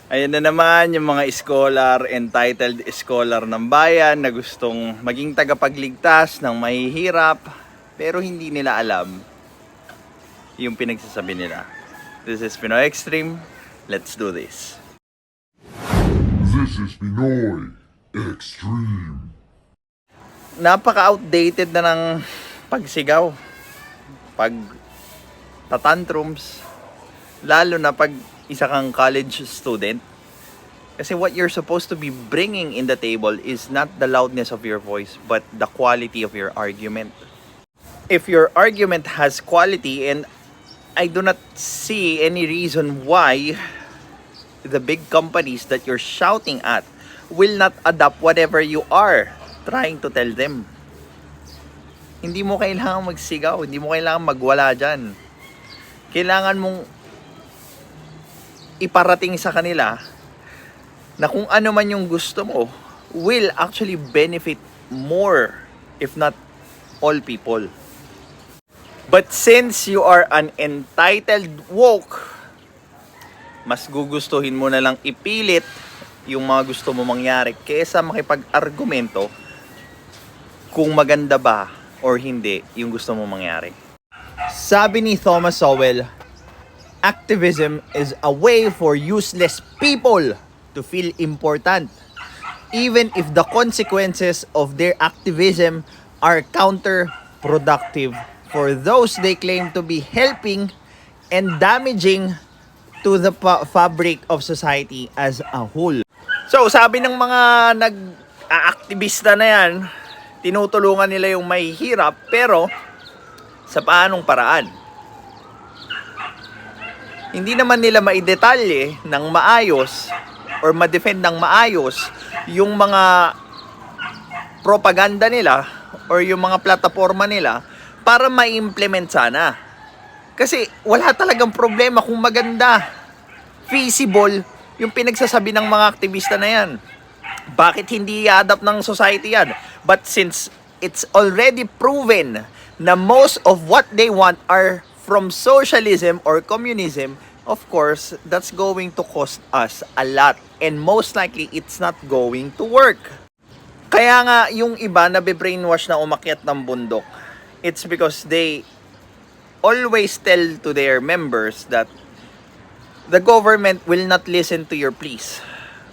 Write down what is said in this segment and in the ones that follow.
Ayan na naman yung mga scholar, entitled scholar ng bayan na gustong maging tagapagligtas ng mahihirap pero hindi nila alam yung pinagsasabi nila. This is Pinoy Extreme. Let's do this. This is Pinoy Extreme. Napaka-outdated na ng pagsigaw, pag tatantrums, lalo na pag isa kang college student. Kasi what you're supposed to be bringing in the table is not the loudness of your voice, but the quality of your argument. If your argument has quality, and I do not see any reason why the big companies that you're shouting at will not adopt whatever you are trying to tell them. Hindi mo kailangan magsigaw, hindi mo kailangan magwala dyan. Kailangan mong iparating sa kanila na kung ano man yung gusto mo will actually benefit more, if not all people. But since you are an entitled woke, mas gugustuhin mo na lang ipilit yung mga gusto mo mangyari kaysa makipag-argumento kung maganda ba or hindi yung gusto mo mangyari. Sabi ni Thomas Sowell, activism is a way for useless people to feel important, even if the consequences of their activism are counterproductive for those they claim to be helping and damaging to the fabric of society as a whole. So, sabi ng mga nag-aaktivista na yan, tinutulungan nila yung mahihirap, pero sa paanong paraan? Hindi naman nila maidetalye ng maayos or ma-defend ng maayos yung mga propaganda nila or yung mga plataforma nila para ma-implement sana. Kasi wala talagang problema kung maganda, feasible yung pinagsasabi ng mga aktivista na yan. Bakit hindi i-adapt ng society yan? But since it's already proven na most of what they want are from socialism or communism, of course, that's going to cost us a lot. And most likely, it's not going to work. Kaya nga, yung iba na be-brainwash na umakyat ng bundok, it's because they always tell to their members that the government will not listen to your pleas.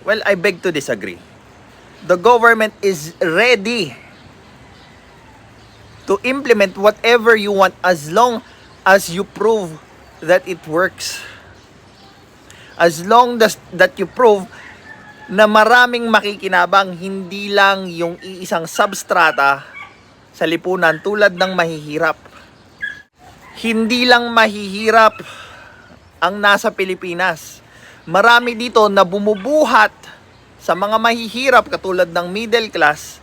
Well, I beg to disagree. The government is ready to implement whatever you want as long as you prove that it works. As long as that you prove na maraming makikinabang, hindi lang yung iisang substrata sa lipunan tulad ng mahihirap. Hindi lang mahihirap ang nasa Pilipinas. Marami dito na bumubuhat sa mga mahihirap katulad ng middle class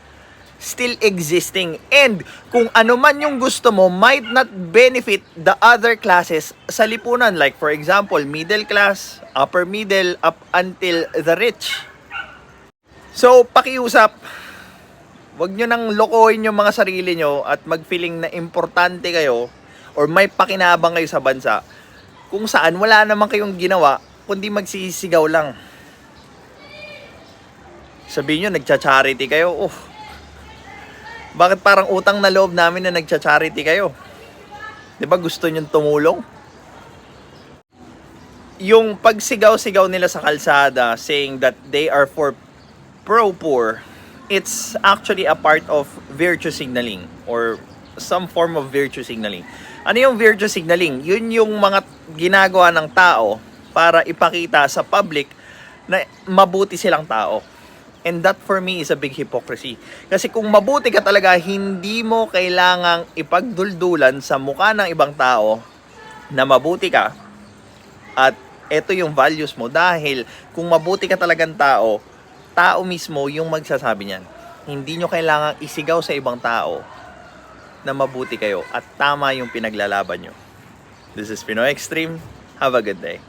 still existing, and kung ano man yung gusto mo might not benefit the other classes sa lipunan, like for example middle class, upper middle, up until the rich. So pakiusap, wag nyo nang lokohin yung mga sarili nyo at mag-feeling na importante kayo or may pakinabang kayo sa bansa kung saan wala naman kayong ginawa kundi magsisigaw lang. Sabihin nyo nagcha-charity kayo, bakit parang utang na loob namin na nagcha-charity kayo? 'Di ba gusto niyo tumulong? Yung pagsigaw-sigaw nila sa kalsada saying that they are for pro-poor, it's actually a part of virtue signaling or some form of virtue signaling. Ano yung virtue signaling? Yun yung mga ginagawa ng tao para ipakita sa public na mabuti silang tao. And that for me is a big hypocrisy. Kasi kung mabuti ka talaga, hindi mo kailangang ipagduldulan sa mukha ng ibang tao na mabuti ka. At ito yung values mo. Dahil kung mabuti ka talagang tao, tao mismo yung magsasabi niyan. Hindi nyo kailangang isigaw sa ibang tao na mabuti kayo at tama yung pinaglalaban nyo. This is Pinoy Extreme. Have a good day.